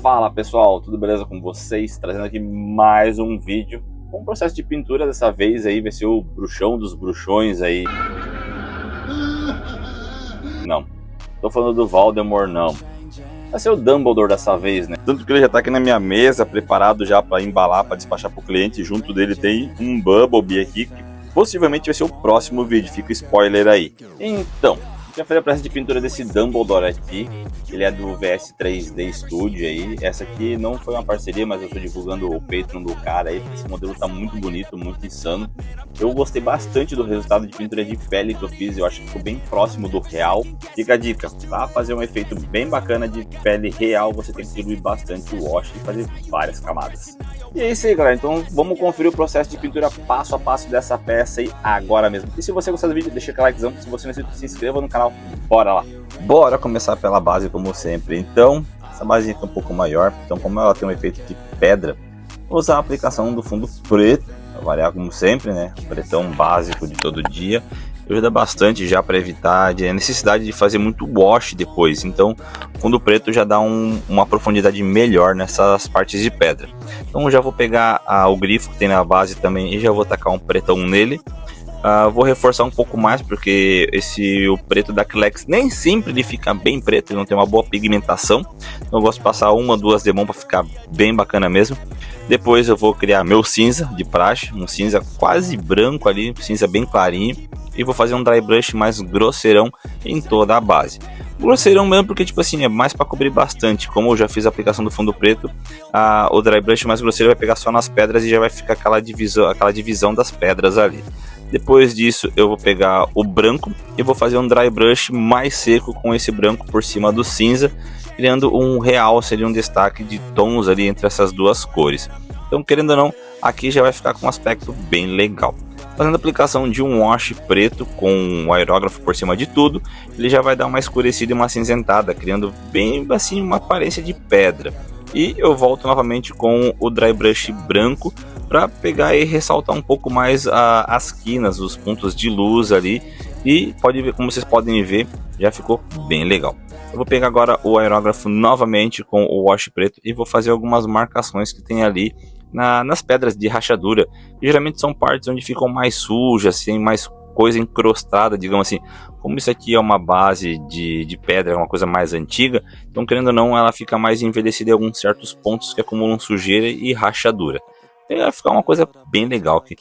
Fala pessoal, tudo beleza com vocês? Trazendo aqui mais um vídeo com um processo de pintura. Dessa vez aí vai ser o bruxão dos bruxões aí. Não, tô falando do Voldemort não. Vai ser o Dumbledore dessa vez, né? Tanto que ele já tá aqui na minha mesa, preparado já para embalar, para despachar pro cliente. Junto dele tem um Bumblebee aqui, que possivelmente vai ser o próximo vídeo, fica spoiler aí. Então, já fazer a peça de pintura desse Dumbledore aqui. Ele é do VS 3D Studio aí. Essa aqui não foi uma parceria, mas eu tô divulgando o Patreon do cara aí. Esse modelo tá muito bonito, muito insano. Eu gostei bastante do resultado de pintura de pele que eu fiz. Eu acho que ficou bem próximo do real. Fica a dica, para fazer um efeito bem bacana de pele real, você tem que diluir bastante o wash e fazer várias camadas. E é isso aí, galera. Então vamos conferir o processo de pintura passo a passo dessa peça aí agora mesmo. E se você gostar do vídeo, deixa aquele likezão. Se você não é inscrito, se inscreva no canal. Bora lá. Bora começar pela base como sempre. Então, essa base aqui é um pouco maior. Então, como ela tem um efeito de pedra, vou usar a aplicação do fundo preto, para variar como sempre, né? O pretão básico de todo dia. Ajuda bastante já para evitar a necessidade de fazer muito wash depois. Então, o fundo preto já dá uma profundidade melhor nessas partes de pedra. Então, eu já vou pegar o grifo que tem na base também e já vou tacar um pretão nele. Vou reforçar um pouco mais, porque o preto da Acrylex nem sempre ele fica bem preto, ele não tem uma boa pigmentação. Então eu gosto de passar uma, duas demãos para ficar bem bacana mesmo. Depois eu vou criar meu cinza de praxe, um cinza quase branco ali, cinza bem clarinho. E vou fazer um dry brush mais grosseirão em toda a base. Grosseirão mesmo porque tipo assim, é mais para cobrir bastante. Como eu já fiz a aplicação do fundo preto, o dry brush mais grosseiro vai pegar só nas pedras e já vai ficar aquela divisão das pedras ali. Depois disso eu vou pegar o branco e vou fazer um dry brush mais seco com esse branco por cima do cinza, criando um realce ali, um destaque de tons ali entre essas duas cores. Então, querendo ou não, aqui já vai ficar com um aspecto bem legal. Fazendo a aplicação de um wash preto com o aerógrafo por cima de tudo, ele já vai dar uma escurecida e uma acinzentada, criando bem assim uma aparência de pedra. E eu volto novamente com o dry brush branco para pegar e ressaltar um pouco mais as quinas, os pontos de luz ali. E pode ver, como vocês podem ver, já ficou bem legal. Eu vou pegar agora o aerógrafo novamente com o wash preto e vou fazer algumas marcações que tem ali nas pedras de rachadura. Geralmente são partes onde ficam mais sujas, tem mais coisa encrostada, digamos assim. Como isso aqui é uma base de pedra, é uma coisa mais antiga, então querendo ou não, ela fica mais envelhecida em alguns certos pontos que acumulam sujeira e rachadura. Então vai ficar uma coisa bem legal aqui.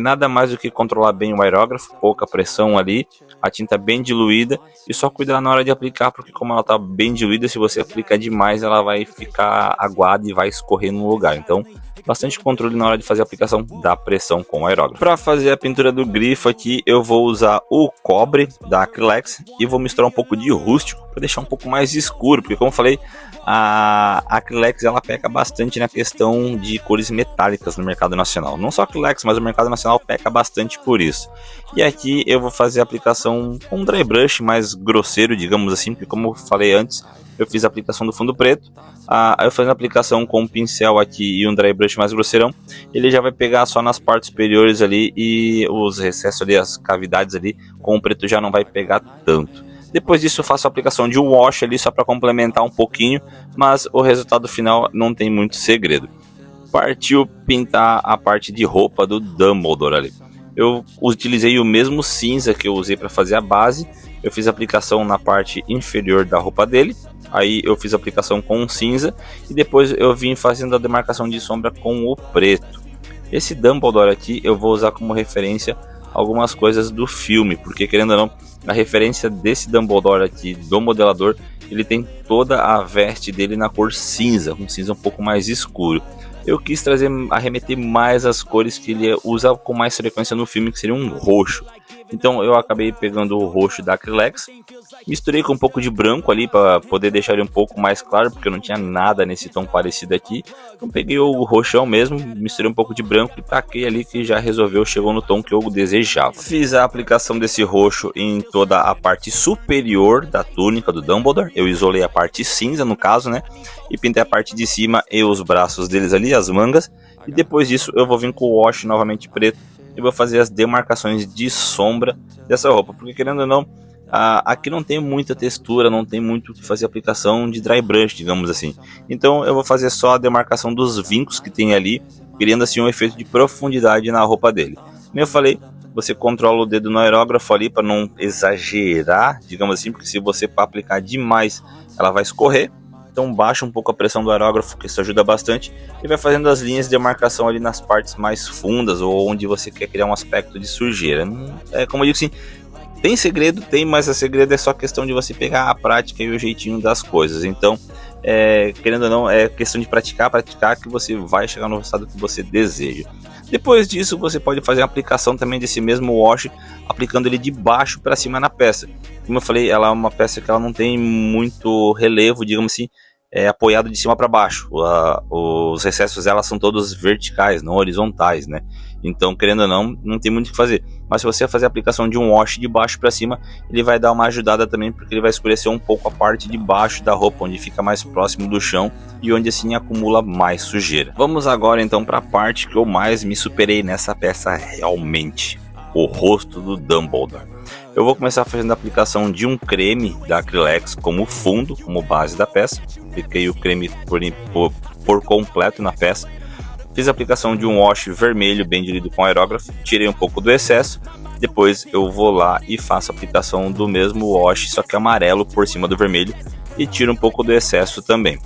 Nada mais do que controlar bem o aerógrafo, pouca pressão ali, a tinta bem diluída e só cuidar na hora de aplicar, porque como ela está bem diluída, se você aplicar demais ela vai ficar aguada e vai escorrer no lugar. Então bastante controle na hora de fazer a aplicação da pressão com o aerógrafo. Para fazer a pintura do grifo aqui eu vou usar o cobre da Acrylex e vou misturar um pouco de rústico para deixar um pouco mais escuro, porque como eu falei, a Acrylex ela peca bastante na questão de cores metálicas no mercado nacional. Não só a Acrylex, mas o mercado nacional peca bastante por isso. E aqui eu vou fazer a aplicação com um dry brush mais grosseiro, digamos assim, porque como eu falei antes, eu fiz a aplicação do fundo preto. Eu fazendo a aplicação com um pincel aqui e um dry brush mais grosseirão, ele já vai pegar só nas partes superiores ali e os recessos ali, as cavidades ali, com o preto já não vai pegar tanto. Depois disso eu faço a aplicação de um wash ali só para complementar um pouquinho, mas o resultado final não tem muito segredo. Partiu pintar a parte de roupa do Dumbledore ali. Eu utilizei o mesmo cinza que eu usei para fazer a base. Eu fiz a aplicação na parte inferior da roupa dele. Aí eu fiz a aplicação com cinza e depois eu vim fazendo a demarcação de sombra com o preto. Esse Dumbledore aqui eu vou usar como referência algumas coisas do filme, porque querendo ou não, a referência desse Dumbledore aqui do modelador, ele tem toda a veste dele na cor cinza, um cinza um pouco mais escuro. Eu quis arremeter mais as cores que ele usa com mais frequência no filme, que seria um roxo. Então eu acabei pegando o roxo da Acrylex, misturei com um pouco de branco ali para poder deixar ele um pouco mais claro, porque eu não tinha nada nesse tom parecido aqui. Então peguei o roxão mesmo, misturei um pouco de branco e taquei ali, que já resolveu, chegou no tom que eu desejava. Fiz a aplicação desse roxo em toda a parte superior da túnica do Dumbledore. Eu isolei a parte cinza no caso, né? E pintei a parte de cima e os braços deles ali, as mangas. E depois disso eu vou vir com o wash novamente preto e vou fazer as demarcações de sombra dessa roupa, porque querendo ou não, Aqui não tem muita textura, não tem muito que fazer aplicação de dry brush, digamos assim. Então eu vou fazer só a demarcação dos vincos que tem ali, criando assim um efeito de profundidade na roupa dele. Como eu falei, você controla o dedo no aerógrafo ali para não exagerar, digamos assim, porque se você aplicar demais, ela vai escorrer. Então baixa um pouco a pressão do aerógrafo, que isso ajuda bastante, e vai fazendo as linhas de demarcação ali nas partes mais fundas ou onde você quer criar um aspecto de sujeira. Como eu digo assim, tem segredo, tem, mas o segredo é só questão de você pegar a prática e o jeitinho das coisas. Então, querendo ou não, é questão de praticar que você vai chegar no resultado que você deseja. Depois disso, você pode fazer a aplicação também desse mesmo wash, aplicando ele de baixo para cima na peça. Como eu falei, ela é uma peça que ela não tem muito relevo, digamos assim, apoiado de cima para baixo. Os recessos dela são todos verticais, não horizontais, né? Então, querendo ou não tem muito o que fazer. Mas se você fazer a aplicação de um wash de baixo para cima, ele vai dar uma ajudada também, porque ele vai escurecer um pouco a parte de baixo da roupa, onde fica mais próximo do chão e onde assim acumula mais sujeira. Vamos agora então para a parte que eu mais me superei nessa peça realmente, o rosto do Dumbledore. Eu vou começar fazendo a aplicação de um creme da Acrylex como fundo, como base da peça. Apliquei o creme por completo na peça. Fiz a aplicação de um wash vermelho bem diluído com aerógrafo, tirei um pouco do excesso. Depois eu vou lá e faço a aplicação do mesmo wash, só que amarelo por cima do vermelho, e tiro um pouco do excesso também.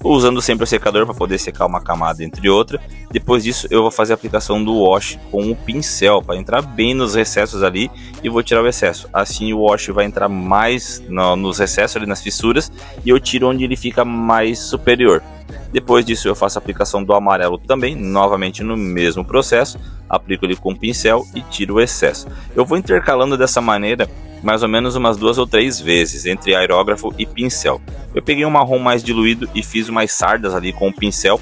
Usando sempre o secador para poder secar uma camada entre outra. Depois disso eu vou fazer a aplicação do wash com o pincel para entrar bem nos recessos ali, e vou tirar o excesso. Assim o wash vai entrar mais nos recessos ali, nas fissuras, e eu tiro onde ele fica mais superior. Depois disso eu faço a aplicação do amarelo também, novamente no mesmo processo, aplico ele com o pincel e tiro o excesso. Eu vou intercalando dessa maneira mais ou menos umas 2 ou 3 vezes entre aerógrafo e pincel. Eu peguei um marrom mais diluído e fiz umas sardas ali com o pincel,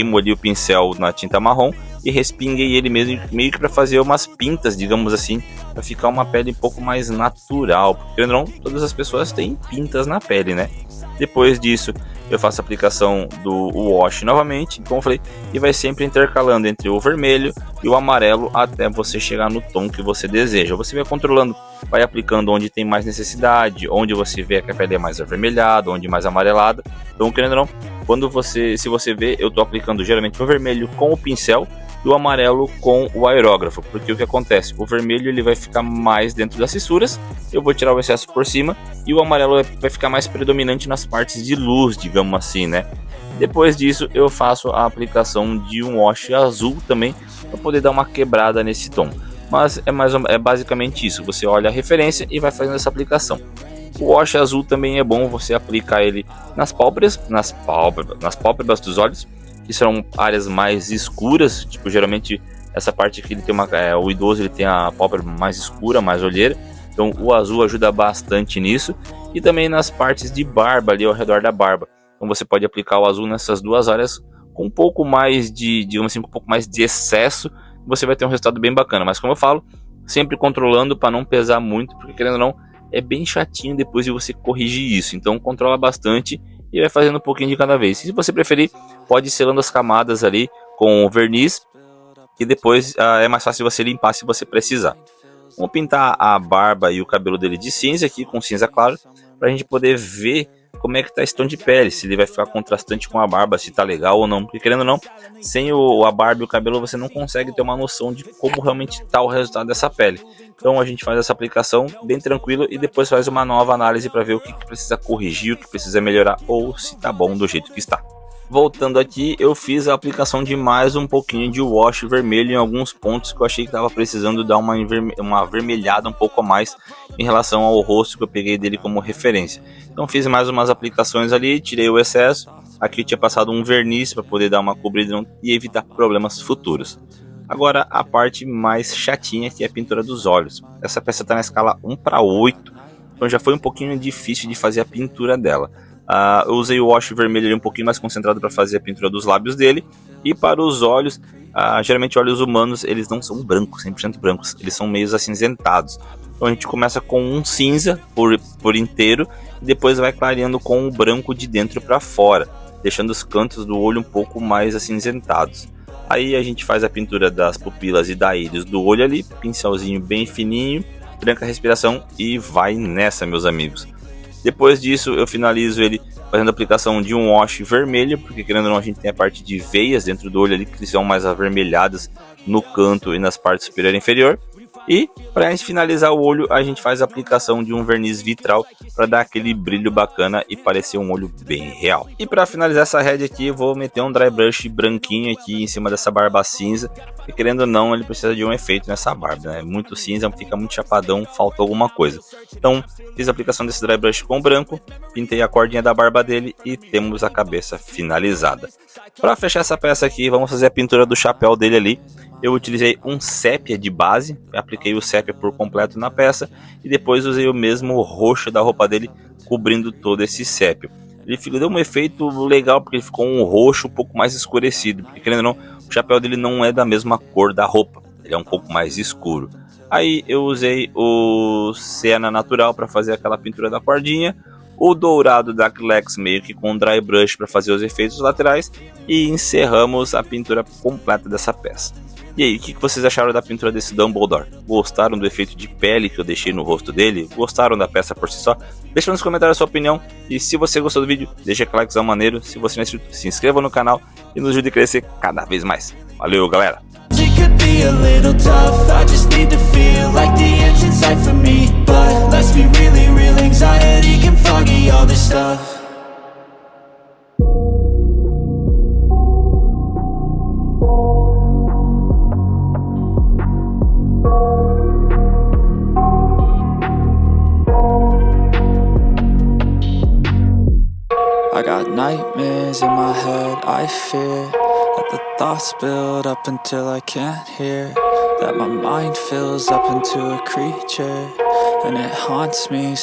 molhei o pincel na tinta marrom e respinguei ele mesmo, meio que para fazer umas pintas, digamos assim, para ficar uma pele um pouco mais natural, porque não, todas as pessoas têm pintas na pele, né? Depois disso eu faço a aplicação do wash novamente, como eu falei, e vai sempre intercalando entre o vermelho e o amarelo até você chegar no tom que você deseja. Você vai controlando, vai aplicando onde tem mais necessidade, onde você vê que a pele é mais avermelhada, onde mais amarelada. Então, querendo ou não, se você vê, eu estou aplicando geralmente o vermelho com o pincel e o amarelo com o aerógrafo, porque o que acontece? O vermelho ele vai ficar mais dentro das fissuras, eu vou tirar o excesso por cima, e o amarelo vai ficar mais predominante nas partes de luz, digamos assim, né? Depois disso eu faço a aplicação de um wash azul também, para poder dar uma quebrada nesse tom. Mas é basicamente isso, você olha a referência e vai fazendo essa aplicação. O wash azul também é bom você aplicar ele nas pálpebras dos olhos, que serão áreas mais escuras, tipo geralmente essa parte aqui ele tem o idoso ele tem a pálpebra mais escura, mais olheira, então o azul ajuda bastante nisso, e também nas partes de barba ali ao redor da barba. Então você pode aplicar o azul nessas duas áreas com um pouco mais digamos assim, com um pouco mais de excesso, você vai ter um resultado bem bacana, mas como eu falo, sempre controlando para não pesar muito, porque querendo ou não, é bem chatinho depois de você corrigir isso, então controla bastante e vai fazendo um pouquinho de cada vez. Se você preferir, pode ir selando as camadas ali com verniz, e depois é mais fácil você limpar se você precisar. Vamos pintar a barba e o cabelo dele de cinza aqui, com cinza claro, para a gente poder ver como é que tá esse tom de pele, se ele vai ficar contrastante com a barba, se tá legal ou não, porque querendo ou não, sem a barba e o cabelo você não consegue ter uma noção de como realmente tá o resultado dessa pele. Então a gente faz essa aplicação bem tranquilo e depois faz uma nova análise para ver o que precisa corrigir, o que precisa melhorar ou se tá bom do jeito que está. Voltando aqui, eu fiz a aplicação de mais um pouquinho de wash vermelho em alguns pontos que eu achei que estava precisando dar uma avermelhada um pouco a mais em relação ao rosto que eu peguei dele como referência. Então fiz mais umas aplicações ali, tirei o excesso. Aqui eu tinha passado um verniz para poder dar uma cobrida e evitar problemas futuros. Agora a parte mais chatinha, que é a pintura dos olhos. Essa peça está na escala 1:8, então já foi um pouquinho difícil de fazer a pintura dela. Eu usei o wash vermelho ali um pouquinho mais concentrado para fazer a pintura dos lábios dele. E para os olhos, geralmente olhos humanos eles não são brancos, 100% brancos, eles são meio acinzentados. Então a gente começa com um cinza por inteiro e depois vai clareando com o branco de dentro para fora, deixando os cantos do olho um pouco mais acinzentados. Aí a gente faz a pintura das pupilas e da íris do olho ali, pincelzinho bem fininho, tranca a respiração e vai nessa, meus amigos. Depois disso eu finalizo ele fazendo a aplicação de um wash vermelho, porque querendo ou não a gente tem a parte de veias dentro do olho ali que são mais avermelhadas no canto e nas partes superior e inferior. E para a gente finalizar o olho, a gente faz a aplicação de um verniz vitral para dar aquele brilho bacana e parecer um olho bem real. E para finalizar essa head aqui, eu vou meter um dry brush branquinho aqui em cima dessa barba cinza. E querendo ou não, ele precisa de um efeito nessa barba, né? Muito cinza, fica muito chapadão, falta alguma coisa. Então, fiz a aplicação desse dry brush com branco, pintei a cordinha da barba dele e temos a cabeça finalizada. Para fechar essa peça aqui, vamos fazer a pintura do chapéu dele ali. Eu utilizei um sépia de base, apliquei o sépia por completo na peça e depois usei o mesmo roxo da roupa dele cobrindo todo esse sépio. Ele deu um efeito legal porque ele ficou um roxo um pouco mais escurecido, porque querendo ou não, o chapéu dele não é da mesma cor da roupa, ele é um pouco mais escuro. Aí eu usei o Sienna Natural para fazer aquela pintura da cordinha, o dourado da Acrylex meio que com dry brush para fazer os efeitos laterais e encerramos a pintura completa dessa peça. E aí, o que vocês acharam da pintura desse Dumbledore? Gostaram do efeito de pele que eu deixei no rosto dele? Gostaram da peça por si só? Deixa nos comentários a sua opinião. E se você gostou do vídeo, deixa aquele likezão maneiro. Se você não é inscrito, se inscreva no canal e nos ajude a crescer cada vez mais. Valeu, galera! I got nightmares in my head, I fear that the thoughts build up until I can't hear, that my mind fills up into a creature and it haunts me.